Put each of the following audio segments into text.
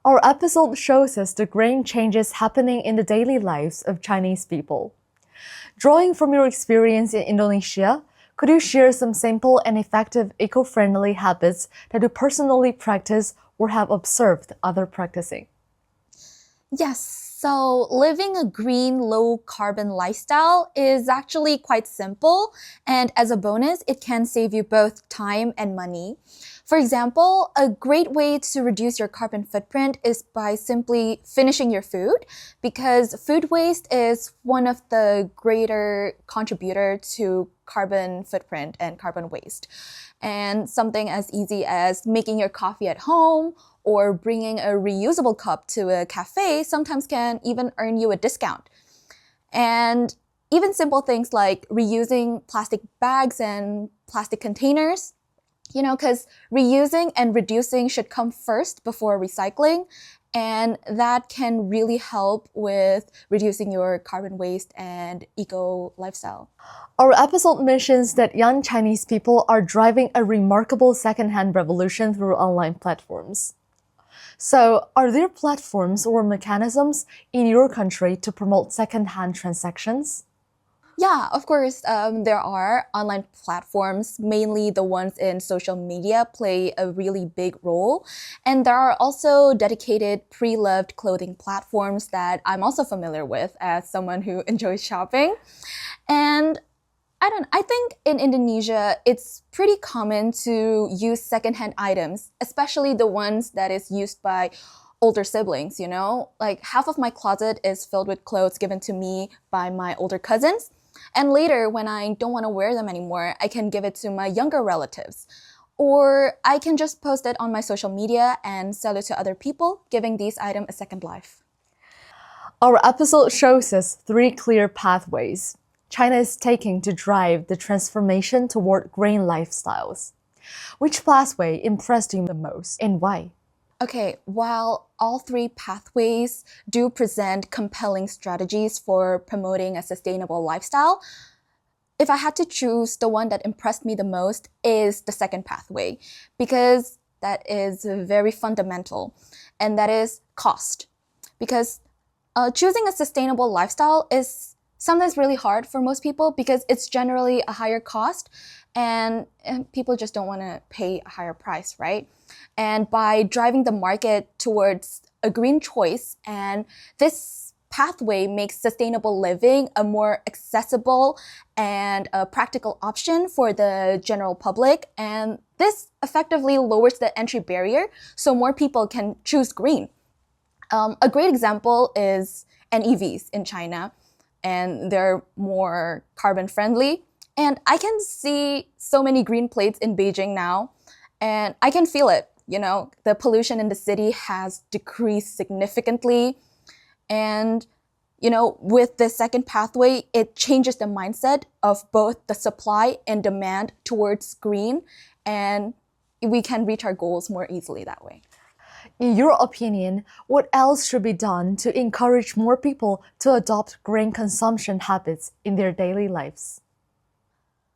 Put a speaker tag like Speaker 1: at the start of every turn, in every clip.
Speaker 1: Our episode shows us the grand changes happening in the daily lives of Chinese people. Drawing from your experience in Indonesia, could you share some simple and effective eco-friendly habits that you personally practice or have observed others practicing?
Speaker 2: Yes, so living a green, low carbon lifestyle is actually quite simple, and as a bonus, it can save you both time and money. For example, a great way to reduce your carbon footprint is by simply finishing your food, because food waste is one of the greater contributor to carbon footprint and carbon waste. And something as easy as making your coffee at home or bringing a reusable cup to a cafe sometimes can even earn you a discount. And even simple things like reusing plastic bags and plastic containers, because reusing and reducing should come first before recycling. And that can really help with reducing your carbon waste and eco lifestyle.
Speaker 1: Our episode mentions that young Chinese people are driving a remarkable secondhand revolution through online platforms. So, are there platforms or mechanisms in your country to promote secondhand transactions?
Speaker 2: Yeah, of course, there are online platforms, mainly the ones in social media, play a really big role. And there are also dedicated pre-loved clothing platforms that I'm also familiar with as someone who enjoys shopping. And I think in Indonesia, it's pretty common to use secondhand items, especially the ones that is used by older siblings, Like half of my closet is filled with clothes given to me by my older cousins. And later, when I don't want to wear them anymore, I can give it to my younger relatives. Or I can just post it on my social media and sell it to other people, giving these items a second life.
Speaker 1: Our episode shows us three clear pathways China is taking to drive the transformation toward green lifestyles. Which pathway impressed you the most and why?
Speaker 2: Okay, while all three pathways do present compelling strategies for promoting a sustainable lifestyle, if I had to choose, the one that impressed me the most is the second pathway, because that is very fundamental, and that is cost. Because choosing a sustainable lifestyle is sometimes really hard for most people because it's generally a higher cost, and people just don't want to pay a higher price, right? And by driving the market towards a green choice, and this pathway makes sustainable living a more accessible and a practical option for the general public. And this effectively lowers the entry barrier so more people can choose green. A great example is NEVs in China, and they're more carbon friendly. And I can see so many green plates in Beijing now, and I can feel it. The pollution in the city has decreased significantly. And, with the second pathway, it changes the mindset of both the supply and demand towards green, and we can reach our goals more easily that way.
Speaker 1: In your opinion, what else should be done to encourage more people to adopt green consumption habits in their daily lives?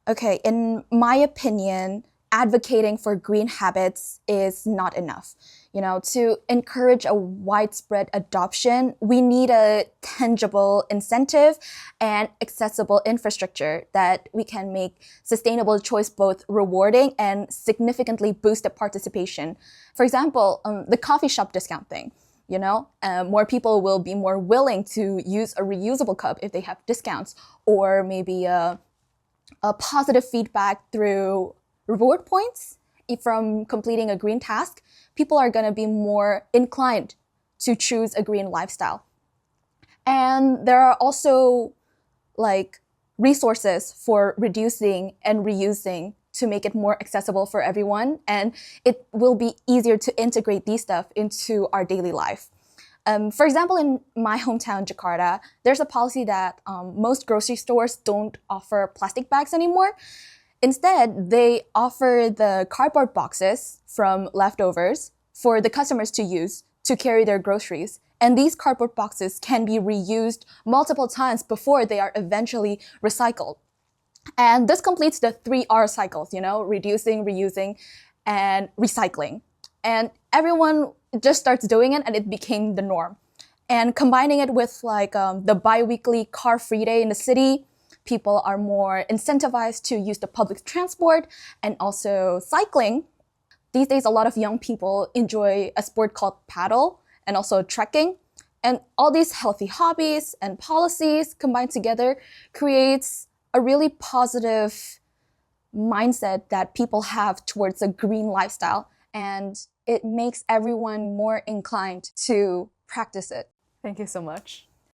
Speaker 2: Okay, in my opinion, advocating for green habits is not enough. To encourage a widespread adoption, we need a tangible incentive and accessible infrastructure that we can make sustainable choice both rewarding and significantly boost the participation. For example, the coffee shop discount thing. More people will be more willing to use a reusable cup if they have discounts, or maybe a positive feedback through reward points from completing a green task. People are going to be more inclined to choose a green lifestyle. And there are also resources for reducing and reusing to make it more accessible for everyone. And it will be easier to integrate these stuff into our daily life. For example, in my hometown, Jakarta, there's a policy that most grocery stores don't offer plastic bags anymore. Instead, they offer the cardboard boxes from leftovers for the customers to use to carry their groceries. And these cardboard boxes can be reused multiple times before they are eventually recycled. And this completes the 3R cycles, reducing, reusing, and recycling. and everyone just starts doing it, and it became the norm. And combining it with like the bi-weekly car-free day in the city, people are more incentivized to use the public transport and also cycling. These days, a lot of young people enjoy a sport called paddle and also trekking. And all these healthy hobbies and policies combined together creates a really positive mindset that people have towards a green lifestyle. And it makes everyone more inclined to practice it.
Speaker 1: Thank you so much.